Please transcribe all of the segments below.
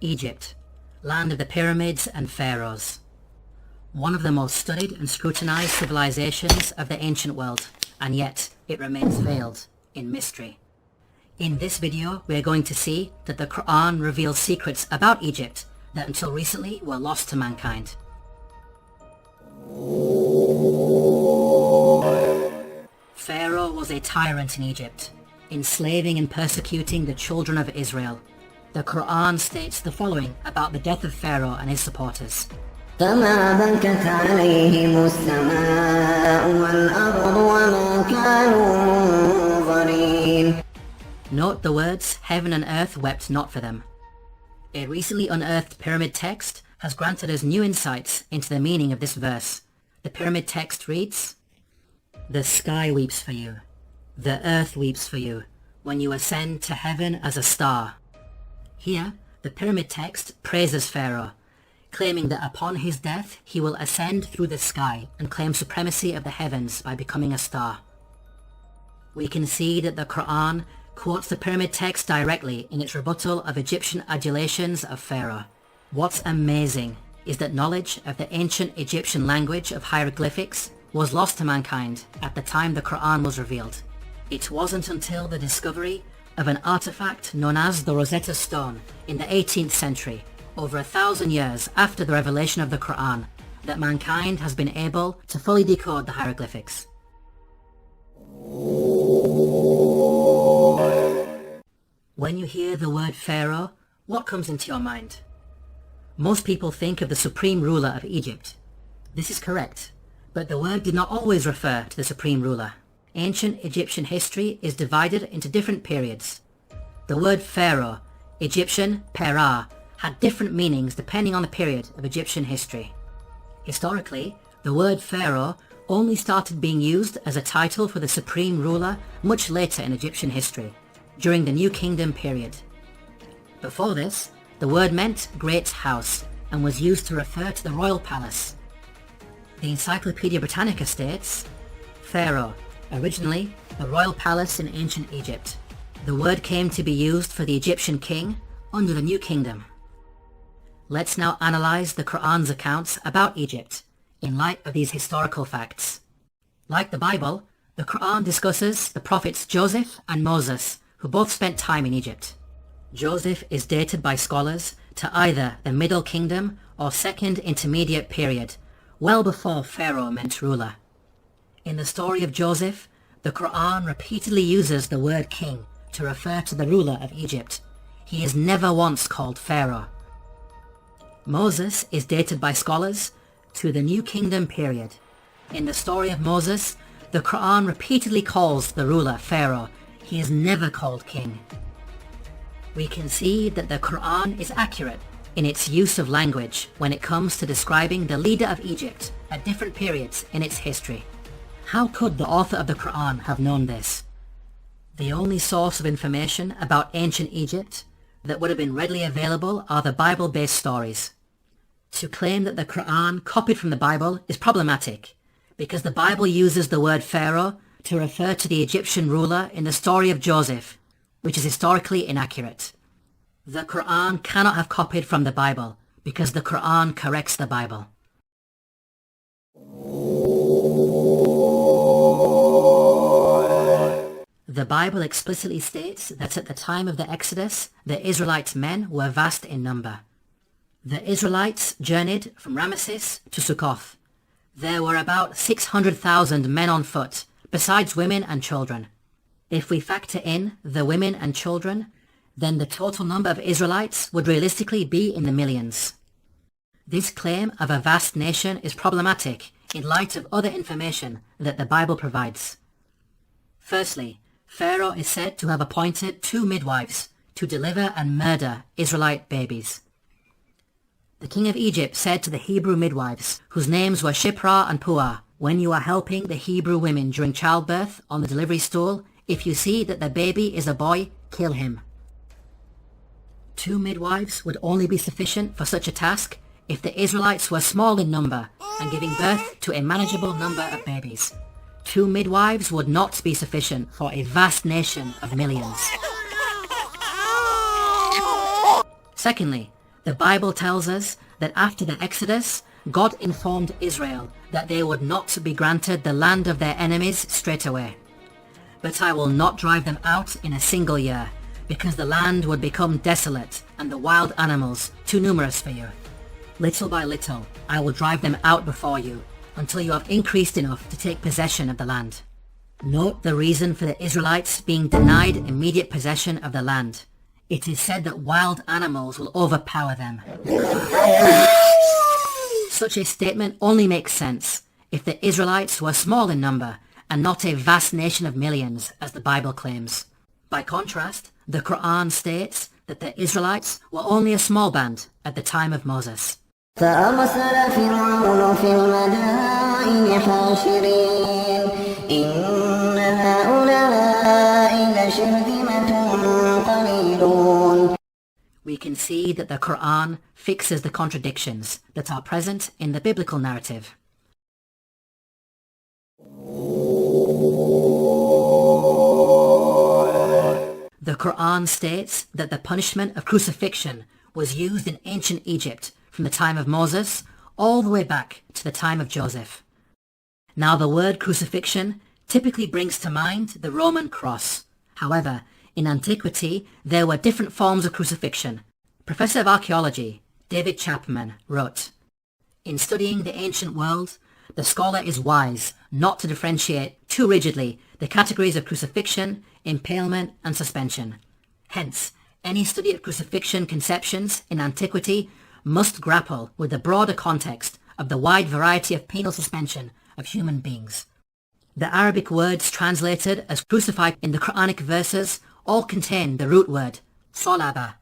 Egypt, land of the pyramids and pharaohs. One of the most studied and scrutinized civilizations of the ancient world, and yet it remains veiled in mystery. In this video, we are going to see that the Quran reveals secrets about Egypt that until recently were lost to mankind. Pharaoh was a tyrant in Egypt, enslaving and persecuting the children of Israel. The Quran states the following about the death of Pharaoh and his supporters. فما بكت عليهم السماء والأرض وما كانوا منظرين. Note the words, heaven and earth wept not for them. A recently unearthed pyramid text has granted us new insights into the meaning of this verse. The pyramid text reads, "The sky weeps for you, the earth weeps for you, when you ascend to heaven as a star." Here, the pyramid text praises Pharaoh, claiming that upon his death he will ascend through the sky and claim supremacy of the heavens by becoming a star. We can see that the Quran quotes the pyramid text directly in its rebuttal of Egyptian adulations of Pharaoh. What's amazing is that knowledge of the ancient Egyptian language of hieroglyphics was lost to mankind at the time the Quran was revealed. It wasn't until the discovery of an artifact known as the Rosetta Stone in the 18th century, over 1,000 years after the revelation of the Quran, that mankind has been able to fully decode the hieroglyphics. When you hear the word Pharaoh, what comes into your mind? Most people think of the supreme ruler of Egypt. This is correct, but the word did not always refer to the supreme ruler. Ancient Egyptian history is divided into different periods. The word Pharaoh, Egyptian PHARAOH, had different meanings depending on the period of Egyptian history. Historically, the word Pharaoh only started being used as a title for the supreme ruler much later in Egyptian history, during the New Kingdom period. Before this, the word meant Great House and was used to refer to the royal palace. The Encyclopedia Britannica states, Pharaoh, originally the royal palace in ancient Egypt. The word came to be used for the Egyptian king under the New Kingdom. Let's now analyze the Quran's accounts about Egypt in light of these historical facts. Like the Bible, the Quran discusses the prophets Joseph and Moses, who both spent time in Egypt. Joseph is dated by scholars to either the Middle Kingdom or Second Intermediate period, well before Pharaoh meant ruler. In the story of Joseph, the Quran repeatedly uses the word king to refer to the ruler of Egypt. He is never once called Pharaoh. Moses is dated by scholars to the New Kingdom period. In the story of Moses, the Quran repeatedly calls the ruler Pharaoh. He is never called king. We can see that the Quran is accurate in its use of language when it comes to describing the leader of Egypt at different periods in its history. How could the author of the Quran have known this? The only source of information about ancient Egypt that would have been readily available are the Bible-based stories. To claim that the Quran copied from the Bible is problematic, because the Bible uses the word Pharaoh to refer to the Egyptian ruler in the story of Joseph, which is historically inaccurate. The Quran cannot have copied from the Bible, because the Quran corrects the Bible. The Bible explicitly states that at the time of the Exodus, the Israelite men were vast in number. The Israelites journeyed from Ramesses to Sukkoth. There were about 600,000 men on foot, besides women and children. If we factor in the women and children, then the total number of Israelites would realistically be in the millions. This claim of a vast nation is problematic in light of other information that the Bible provides. Firstly, Pharaoh is said to have appointed 2 midwives to deliver and murder Israelite babies. The king of Egypt said to the Hebrew midwives, whose names were Shiphrah and Puah, when you are helping the Hebrew women during childbirth on the delivery stool, if you see that the baby is a boy, kill him. 2 midwives would only be sufficient for such a task if the Israelites were small in number and giving birth to a manageable number of babies. 2 midwives would not be sufficient for a vast nation of millions. Secondly, The Bible tells us that after the Exodus, God informed Israel that they would not be granted the land of their enemies straight away. But I will not drive them out in a single year, because the land would become desolate and the wild animals too numerous for you. Little by little, I will drive them out before you, until you have increased enough to take possession of the land. Note the reason for the Israelites being denied immediate possession of the land. It is said that wild animals will overpower them. Such a statement only makes sense if the Israelites were small in number and not a vast nation of millions, as the Bible claims. By contrast, the Qur'an states that the Israelites were only a small band at the time of Moses. فأرسل فرعون في المدائن حاشرين إن هؤلاء لشرذمة قليلون. We can see that the Qur'an fixes the contradictions that are present in the biblical narrative. The Qur'an states that the punishment of crucifixion was used in ancient Egypt from the time of Moses all the way back to the time of Joseph. Now the word crucifixion typically brings to mind the Roman cross. However, in antiquity there were different forms of crucifixion. Professor of Archaeology David Chapman wrote, "In studying the ancient world, the scholar is wise not to differentiate too rigidly the categories of crucifixion, impalement and suspension. Hence, any study of crucifixion conceptions in antiquity must grapple with the broader context of the wide variety of penal suspension of human beings." The Arabic words translated as crucified in the Quranic verses all contain the root word, solaba.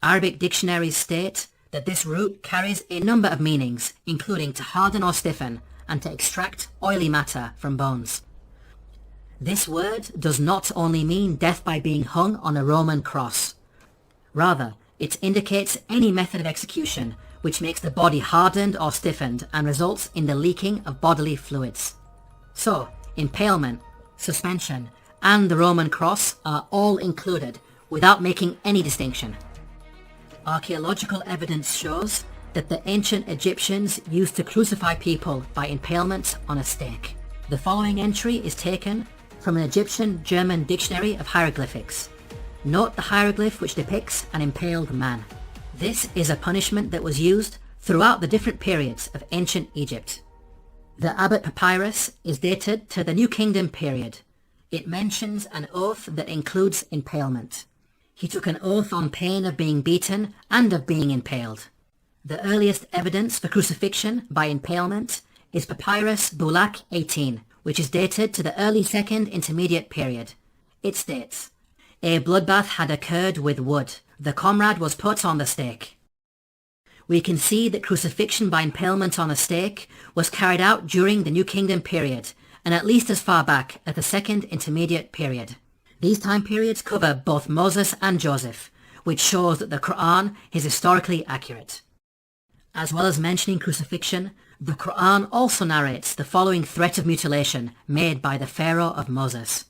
Arabic dictionaries state that this root carries a number of meanings, including to harden or stiffen and to extract oily matter from bones. This word does not only mean death by being hung on a Roman cross. Rather, it indicates any method of execution which makes the body hardened or stiffened and results in the leaking of bodily fluids. So, impalement, suspension, and the Roman cross are all included without making any distinction. Archaeological evidence shows that the ancient Egyptians used to crucify people by impalement on a stake. The following entry is taken from an Egyptian-German dictionary of hieroglyphics. Note the hieroglyph which depicts an impaled man. This is a punishment that was used throughout the different periods of ancient Egypt. The Abbot Papyrus is dated to the New Kingdom period. It mentions an oath that includes impalement. He took an oath on pain of being beaten and of being impaled. The earliest evidence for crucifixion by impalement is Papyrus Bulaq 18, which is dated to the early Second Intermediate period. It states, "A bloodbath had occurred with wood. The comrade was put on the stake." We can see that crucifixion by impalement on a stake was carried out during the New Kingdom period, and at least as far back as the Second Intermediate period. These time periods cover both Moses and Joseph, which shows that the Qur'an is historically accurate. As well as mentioning crucifixion, the Qur'an also narrates the following threat of mutilation made by the Pharaoh of Moses.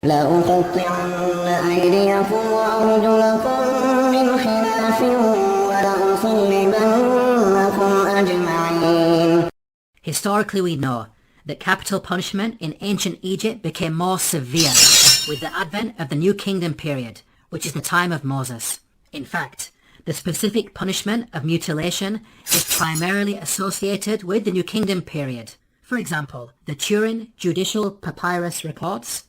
لأقطعن أيديكم وأرجلكم من خلاف ولأصلبنكم أجمعين. Historically we know that capital punishment in ancient Egypt became more severe with the advent of the New Kingdom period, which is the time of Moses. In fact, the specific punishment of mutilation is primarily associated with the New Kingdom period. For example, the Turin Judicial Papyrus records,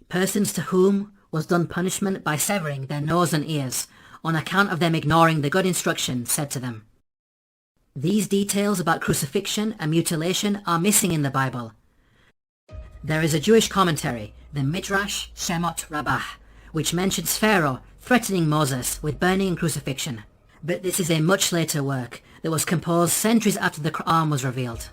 persons to whom was done punishment by severing their nose and ears on account of them ignoring the good instruction said to them. These details about crucifixion and mutilation are missing in the Bible. There is a Jewish commentary, the Midrash Shemot Rabbah, which mentions Pharaoh threatening Moses with burning and crucifixion. But this is a much later work that was composed centuries after the Qur'an was revealed.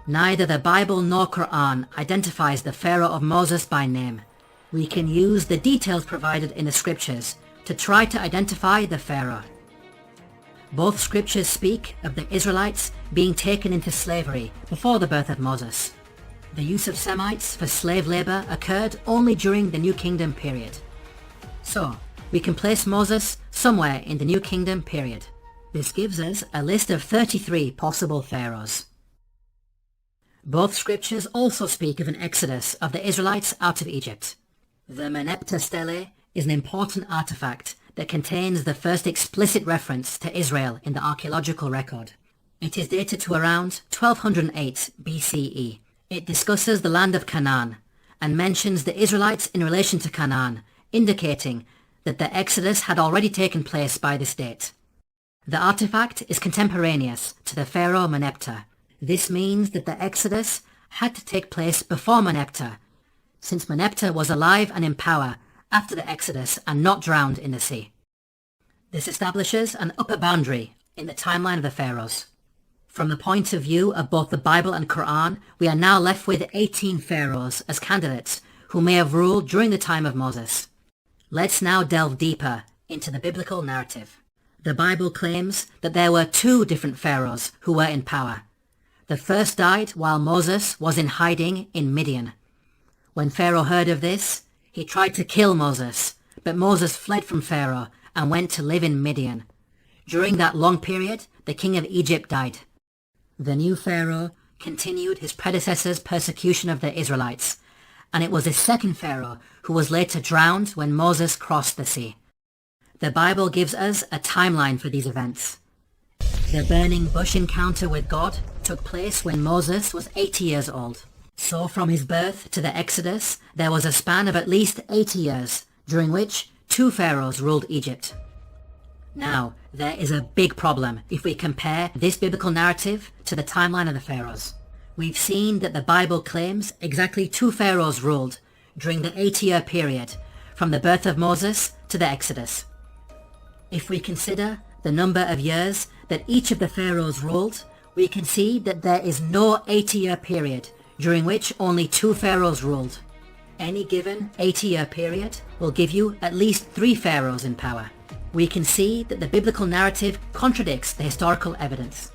Neither the Bible nor Qur'an identifies the Pharaoh of Moses by name. We can use the details provided in the scriptures to try to identify the Pharaoh. Both scriptures speak of the Israelites being taken into slavery before the birth of Moses. The use of Semites for slave labor occurred only during the New Kingdom period. So, we can place Moses somewhere in the New Kingdom period. This gives us a list of 33 possible pharaohs. Both scriptures also speak of an exodus of the Israelites out of Egypt. The Merneptah stele is an important artifact that contains the first explicit reference to Israel in the archaeological record. It is dated to around 1208 BCE. It discusses the land of Canaan and mentions the Israelites in relation to Canaan, indicating that the exodus had already taken place by this date. The artifact is contemporaneous to the pharaoh Merneptah. This means that the exodus had to take place before Merneptah, since Merneptah was alive and in power after the exodus and not drowned in the sea. This establishes an upper boundary in the timeline of the pharaohs. From the point of view of both the Bible and Quran, we are now left with 18 pharaohs as candidates who may have ruled during the time of Moses. Let's now delve deeper into the biblical narrative. The Bible claims that there were 2 different pharaohs who were in power. The first died while Moses was in hiding in Midian. When Pharaoh heard of this, he tried to kill Moses, but Moses fled from Pharaoh and went to live in Midian. During that long period, the king of Egypt died. The new Pharaoh continued his predecessor's persecution of the Israelites, and it was the second Pharaoh who was later drowned when Moses crossed the sea. The Bible gives us a timeline for these events. The burning bush encounter with God took place when Moses was 80 years old. So from his birth to the Exodus, there was a span of at least 80 years, during which 2 pharaohs ruled Egypt. Now, there is a big problem if we compare this biblical narrative to the timeline of the pharaohs. We've seen that the Bible claims exactly 2 pharaohs ruled during the 80-year period, from the birth of Moses to the Exodus. If we consider the number of years that each of the pharaohs ruled, we can see that there is no 80-year period during which only 2 pharaohs ruled. Any given 80-year period will give you at least 3 pharaohs in power. We can see that the biblical narrative contradicts the historical evidence.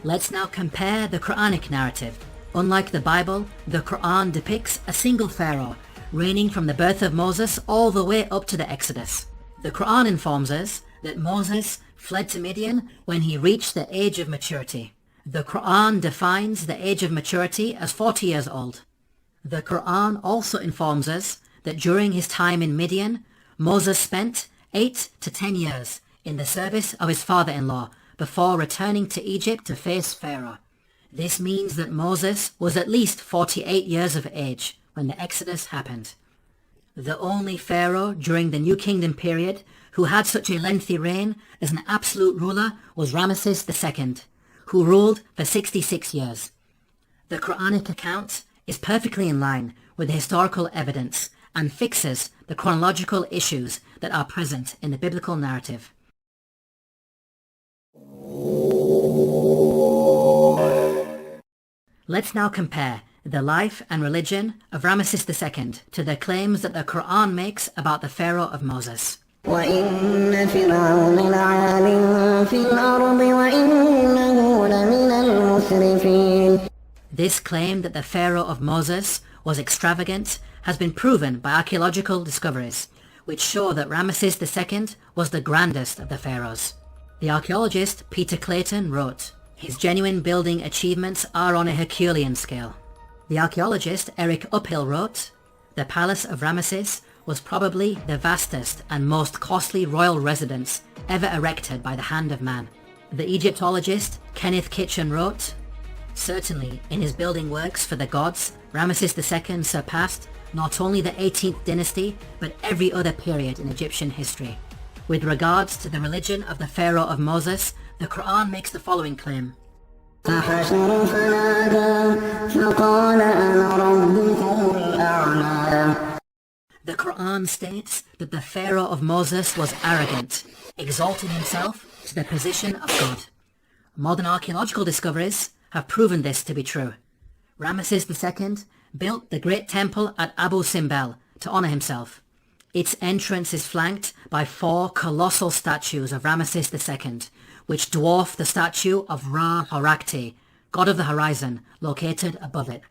Let's now compare the Quranic narrative. Unlike the Bible, the Quran depicts a single pharaoh reigning from the birth of Moses all the way up to the Exodus. The Quran informs us that Moses fled to Midian when he reached the age of maturity. The Quran defines the age of maturity as 40 years old. The Quran also informs us that during his time in Midian, Moses spent 8 to 10 years in the service of his father-in-law before returning to Egypt to face Pharaoh. This means that Moses was at least 48 years of age when the Exodus happened. The only Pharaoh during the New Kingdom period who had such a lengthy reign as an absolute ruler was Ramesses II, who ruled for 66 years. The Quranic account is perfectly in line with the historical evidence and fixes the chronological issues that are present in the biblical narrative. Let's now compare the life and religion of Ramesses II to the claims that the Quran makes about the Pharaoh of Moses. وإن فرعون لعال في الأرض وإنه لمن المسرفين. This claim that the Pharaoh of Moses was extravagant has been proven by archaeological discoveries, which show that Ramesses II was the grandest of the pharaohs. The archaeologist Peter CLAYTON wrote, "His genuine building achievements are on a Herculean scale." The archaeologist Eric Uphill wrote, "The palace of Ramesses was probably the vastest and most costly royal residence ever erected by the hand of man." The Egyptologist Kenneth Kitchen wrote, "Certainly, in his building works for the gods, Ramesses II surpassed not only the 18th dynasty, but every other period in Egyptian history." With regards to the religion of the Pharaoh of Moses, the Quran makes the following claim. فحشر فنادى فقال أنا ربكم الأعلى. The Quran states that the Pharaoh of Moses was arrogant, exalting himself to the position of God. Modern archaeological discoveries have proven this to be true. Ramesses II built the great temple at Abu Simbel to honor himself. Its entrance is flanked by 4 colossal statues of Ramesses II, which dwarf the statue of Ra Horakti, god of the horizon, located above it.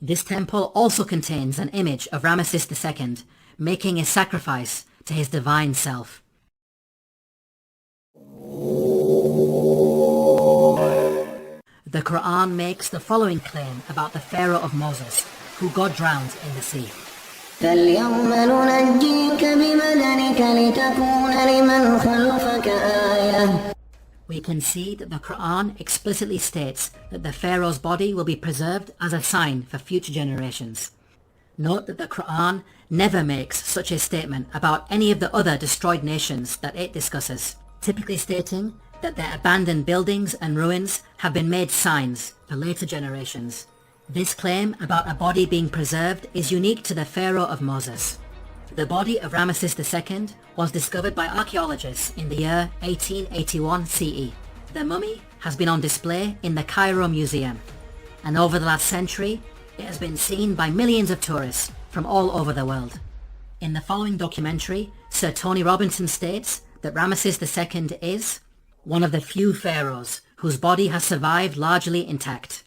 This temple also contains an image of Ramesses II making a sacrifice to his divine self. The Quran makes the following claim about the Pharaoh of Moses, who God drowned in the sea. فَالْيَوْمَ نُنَجِّيكَ بِبَدَنِكَ لِتَكُونَ لِمَنْ خَلْفَكَ آيَةً. We can see that the Quran explicitly states that the Pharaoh's body will be preserved as a sign for future generations. Note that the Quran never makes such a statement about any of the other destroyed nations that it discusses, typically stating that their abandoned buildings and ruins have been made signs for later generations. This claim about a body being preserved is unique to the Pharaoh of Moses. The body of Ramesses II was discovered by archaeologists in the year 1881 CE. The mummy has been on display in the Cairo Museum, and over the last century it has been seen by millions of tourists from all over the world. In the following documentary, Sir Tony Robinson states that Ramesses II is one of the few pharaohs whose body has survived largely intact.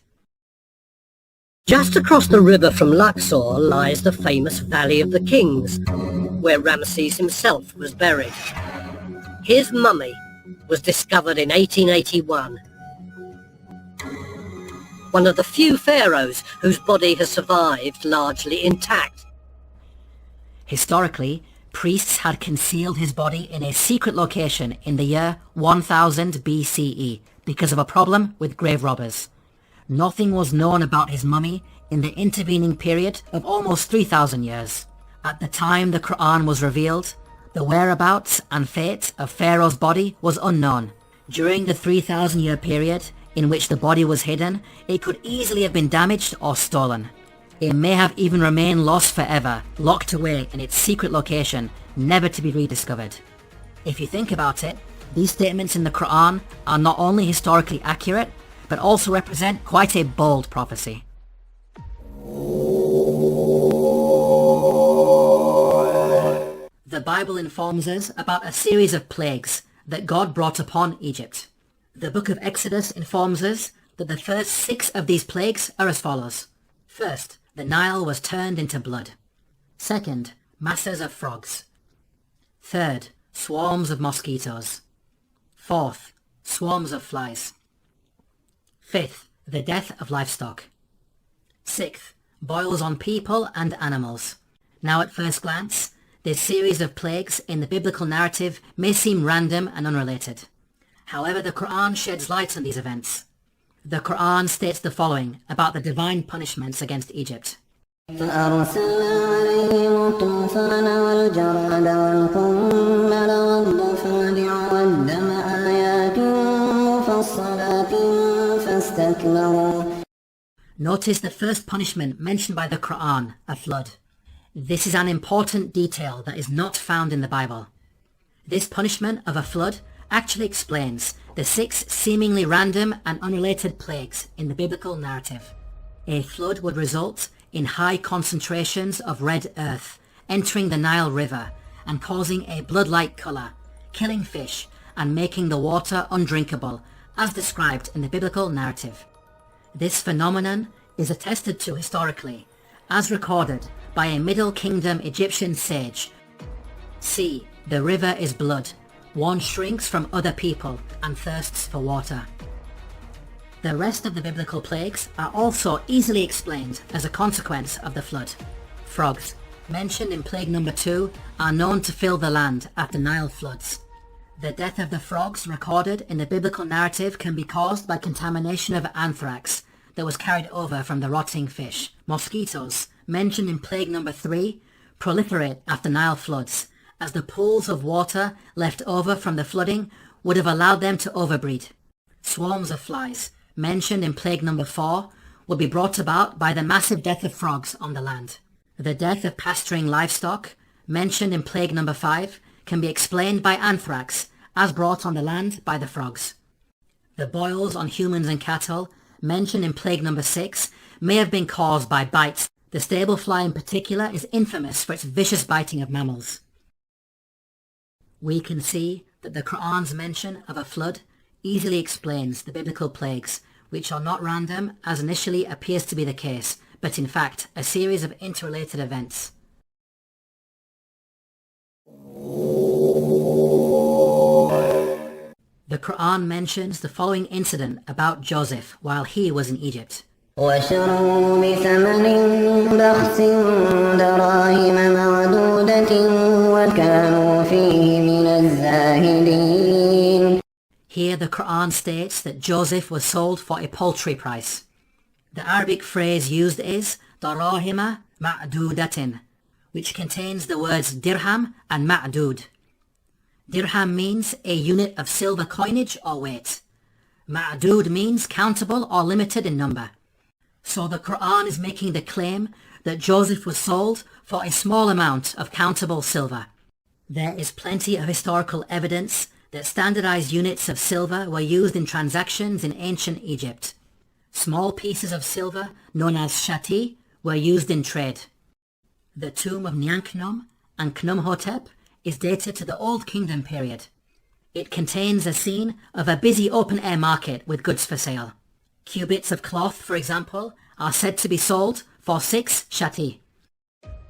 Just across the river from Luxor lies the famous Valley of the Kings, where Ramesses himself was buried. His mummy was discovered in 1881. One of the few pharaohs whose body has survived largely intact. Historically, priests had concealed his body in a secret location in the year 1000 BCE because of a problem with grave robbers. Nothing was known about his mummy in the intervening period of almost 3,000 years. At the time the Quran was revealed, the whereabouts and fate of Pharaoh's body was unknown. During the 3,000-year period in which the body was hidden, it could easily have been damaged or stolen. It may have even remained lost forever, locked away in its secret location, never to be rediscovered. If you think about it, these statements in the Quran are not only historically accurate, but also represent quite a bold prophecy. The Bible informs us about a series of plagues that God brought upon Egypt. The book of Exodus informs us that the first 6 of these plagues are as follows. First, the Nile was turned into blood. Second, masses of frogs. Third, swarms of mosquitoes. Fourth, swarms of flies. Fifth, the death of livestock. Sixth, boils on people and animals. Now at first glance, this series of plagues in the biblical narrative may seem random and unrelated. However, the Quran sheds light on these events. The Quran states the following about the divine punishments against Egypt. فأرسلنا عليهم الطوفان والجراد والقمل والضفادع والدم آيات مفصلات فاستكبروا. Notice the first punishment mentioned by the Quran, a flood. This is an important detail that is not found in the Bible. This punishment of a flood actually explains the 6 seemingly random and unrelated plagues in the biblical narrative. A flood would result in high concentrations of red earth entering the Nile River and causing a blood-like colour, killing fish and making the water undrinkable, as described in the biblical narrative. This phenomenon is attested to historically, as recorded by a Middle Kingdom Egyptian sage. See, the river is blood. One shrinks from other people and thirsts for water. The rest of the biblical plagues are also easily explained as a consequence of the flood. Frogs, mentioned in plague number 2, are known to fill the land after Nile floods. The death of the frogs recorded in the biblical narrative can be caused by contamination of anthrax that was carried over from the rotting fish. Mosquitoes, mentioned in plague number 3, proliferate after Nile floods, as the pools of water left over from the flooding would have allowed them to overbreed. Swarms of flies, mentioned in plague number 4, would be brought about by the massive death of frogs on the land. The death of pasturing livestock, mentioned in plague number 5, can be explained by anthrax, as brought on the land by the frogs. The boils on humans and cattle, mentioned in plague number 6, may have been caused by bites. The stable fly in particular is infamous for its vicious biting of mammals. We can see that the Quran's mention of a flood easily explains the biblical plagues, which are not random as initially appears to be the case, but in fact a series of interrelated events. The Quran mentions the following incident about Joseph while he was in Egypt. وشروا بثمن بخس دراهم معدودة وكانوا فيه من الزاهدين. Here the Quran states that Joseph was sold for a paltry price. The Arabic phrase used is darahima ma'dudatin, which contains the words dirham and ma'dud. Dirham means a unit of silver coinage or weight. Ma'dud means countable or limited in number. So the Quran is making the claim that Joseph was sold for a small amount of countable silver. There is plenty of historical evidence that standardized units of silver were used in transactions in ancient Egypt. Small pieces of silver, known as shati, were used in trade. The tomb of Nyankhnum and Khnumhotep is dated to the Old Kingdom period. It contains a scene of a busy open-air market with goods for sale. Cubits of cloth, for example, are said to be sold for 6 shati.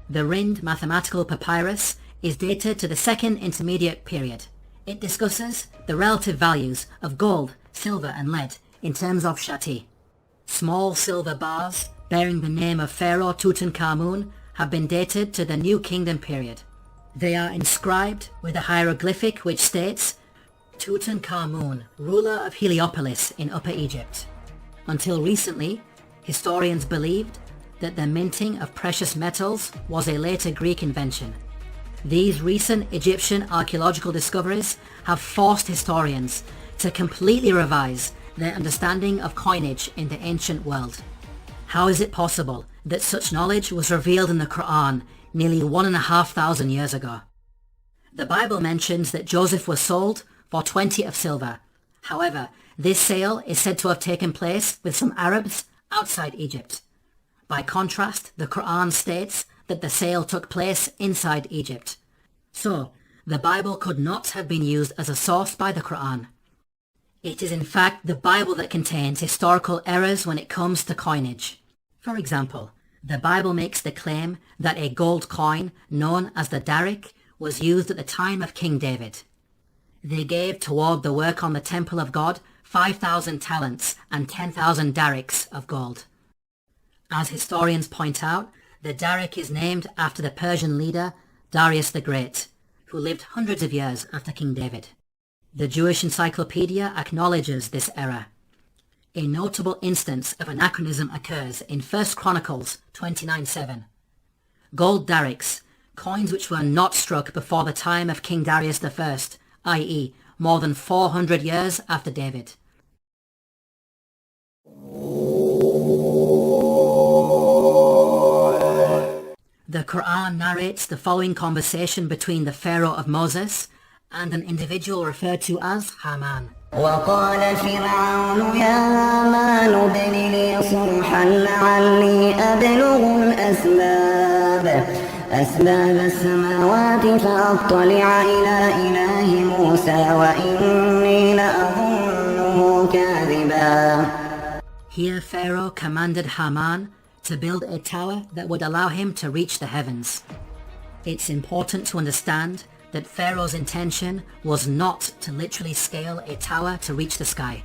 The Rind mathematical papyrus is dated to the Second Intermediate period. It discusses the relative values of gold, silver and lead in terms of shati. Small silver bars bearing the name of Pharaoh Tutankhamun have been dated to the New Kingdom period. They are inscribed with a hieroglyphic which states Tutankhamun, ruler of Heliopolis in Upper Egypt. Until recently, historians believed that the minting of precious metals was a later Greek invention. These recent Egyptian archaeological discoveries have forced historians to completely revise their understanding of coinage in the ancient world. How is it possible that such knowledge was revealed in the Quran nearly 1,500 years ago? The Bible mentions that Joseph was sold for 20 of silver. However, this sale is said to have taken place with some Arabs outside Egypt. By contrast, the Quran states that the sale took place inside Egypt. So, the Bible could not have been used as a source by the Quran. It is in fact the Bible that contains historical errors when it comes to coinage. For example, the Bible makes the claim that a gold coin known as the darik was used at the time of King David. They gave toward the work on the temple of God 5,000 talents and 10,000 darics of gold. As historians point out, the darik is named after the Persian leader Darius the Great, who lived hundreds of years after King David. The Jewish Encyclopedia acknowledges this error. A notable instance of anachronism occurs in 1 Chronicles 29:7. Gold darics, coins which were not struck before the time of King Darius I, i.e. more than 400 years after David. The Quran narrates the following conversation between the Pharaoh of Moses and an individual referred to as Haman. وقال فرعون يا هامان ابن لي صرحا لعلي أبلغ أسباب السماوات فأطلع إلى إله موسى وإني لأظنه كاذبا. Here Pharaoh commanded Haman to build a tower that would allow him to reach the heavens. It's important to understand that Pharaoh's intention was not to literally scale a tower to reach the sky.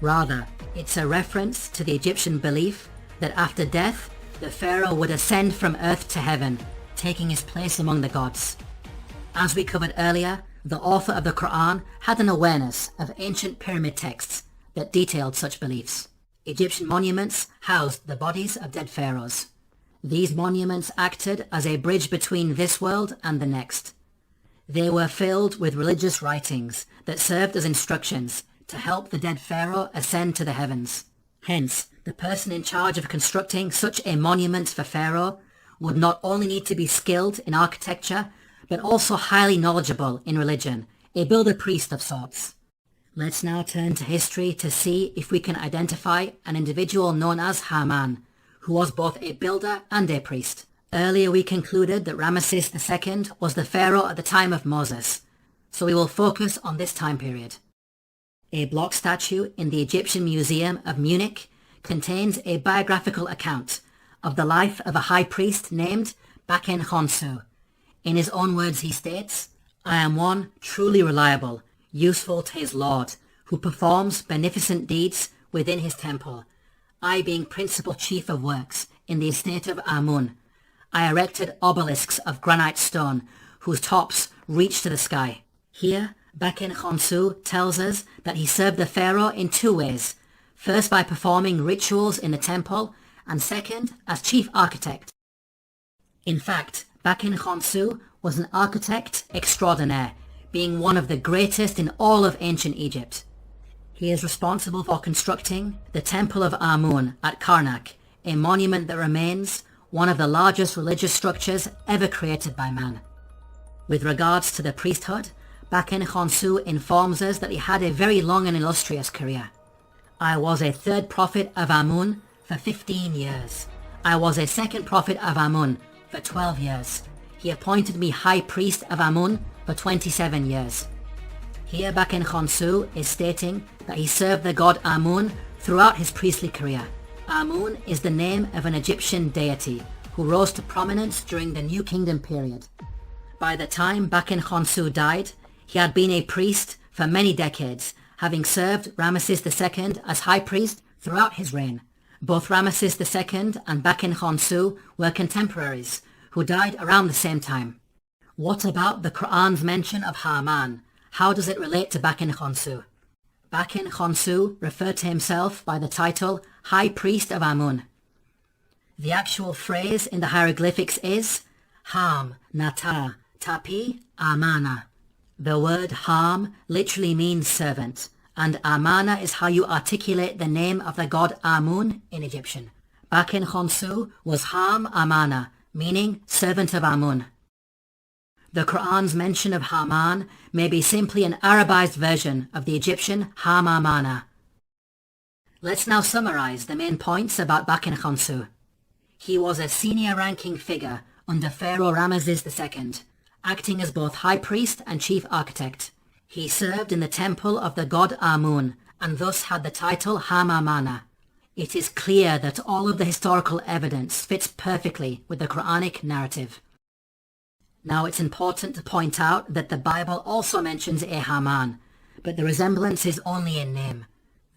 Rather, it's a reference to the Egyptian belief that after death, the Pharaoh would ascend from earth to heaven, taking his place among the gods. As we covered earlier, the author of the Quran had an awareness of ancient pyramid texts that detailed such beliefs. Egyptian monuments housed the bodies of dead pharaohs. These monuments acted as a bridge between this world and the next. They were filled with religious writings that served as instructions to help the dead pharaoh ascend to the heavens. Hence, the person in charge of constructing such a monument for Pharaoh would not only need to be skilled in architecture, but also highly knowledgeable in religion, a builder-priest of sorts. Let's now turn to history to see if we can identify an individual known as Haman, who was both a builder and a priest. Earlier we concluded that Ramesses II was the pharaoh at the time of Moses, so we will focus on this time period. A block statue in the Egyptian Museum of Munich contains a biographical account of the life of a high priest named Baken Khonsu. In his own words he states, "I am one truly reliable, useful to his Lord, who performs beneficent deeds within his temple. I being principal chief of works in the estate of Amun, I erected obelisks of granite stone whose tops reach to the sky." Here, Baken Khonsu tells us that he served the pharaoh in two ways. First, by performing rituals in the temple, and second, as chief architect. In fact, Baken Khonsu was an architect extraordinaire, being one of the greatest in all of ancient Egypt. He is responsible for constructing the Temple of Amun at Karnak, a monument that remains one of the largest religious structures ever created by man. With regards to the priesthood, Baken Khonsu informs us that he had a very long and illustrious career. "I was a third prophet of Amun for 15 years. I was a second prophet of Amun for 12 years. He appointed me high priest of Amun for 27 years. Here Baken Khonsu is stating that he served the god Amun throughout his priestly career. Amun is the name of an Egyptian deity who rose to prominence during the New Kingdom period. By the time Baken Khonsu died, he had been a priest for many decades, having served Ramesses II as high priest throughout his reign. Both Ramesses II and Baken Khonsu were contemporaries who died around the same time. What about the Qur'an's mention of Haman? How does it relate to Baken Khonsu? Baken Khonsu referred to himself by the title High Priest of Amun. The actual phrase in the hieroglyphics is Ham Nata Tapi Amana. The word Ham literally means servant, and Amana is how you articulate the name of the god Amun in Egyptian. Baken Khonsu was Ham Amana, meaning servant of Amun. The Qur'an's mention of Haman may be simply an Arabized version of the Egyptian Hamamana. Let's now summarize the main points about Baken Khonsu. He was a senior-ranking figure under Pharaoh Ramesses II, acting as both high priest and chief architect. He served in the temple of the god Amun, and thus had the title Hamamana. It is clear that all of the historical evidence fits perfectly with the Quranic narrative. Now it's important to point out that the Bible also mentions a Haman, but the resemblance is only in name.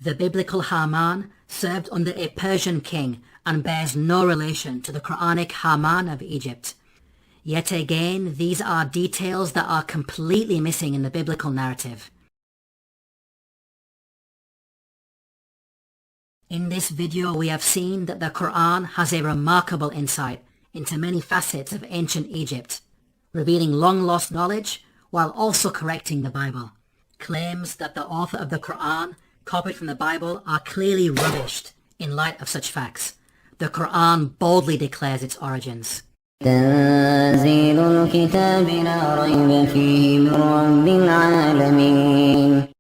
The biblical Haman served under a Persian king and bears no relation to the Quranic Haman of Egypt. Yet again, these are details that are completely missing in the biblical narrative. In this video we have seen that the Quran has a remarkable insight into many facets of ancient Egypt, revealing long-lost knowledge while also correcting the Bible. Claims that the author of the Quran copied from the Bible are clearly rubbished in light of such facts. The Quran boldly declares its origins. تنزيل الكتاب لا ريب فيه من رب العالمين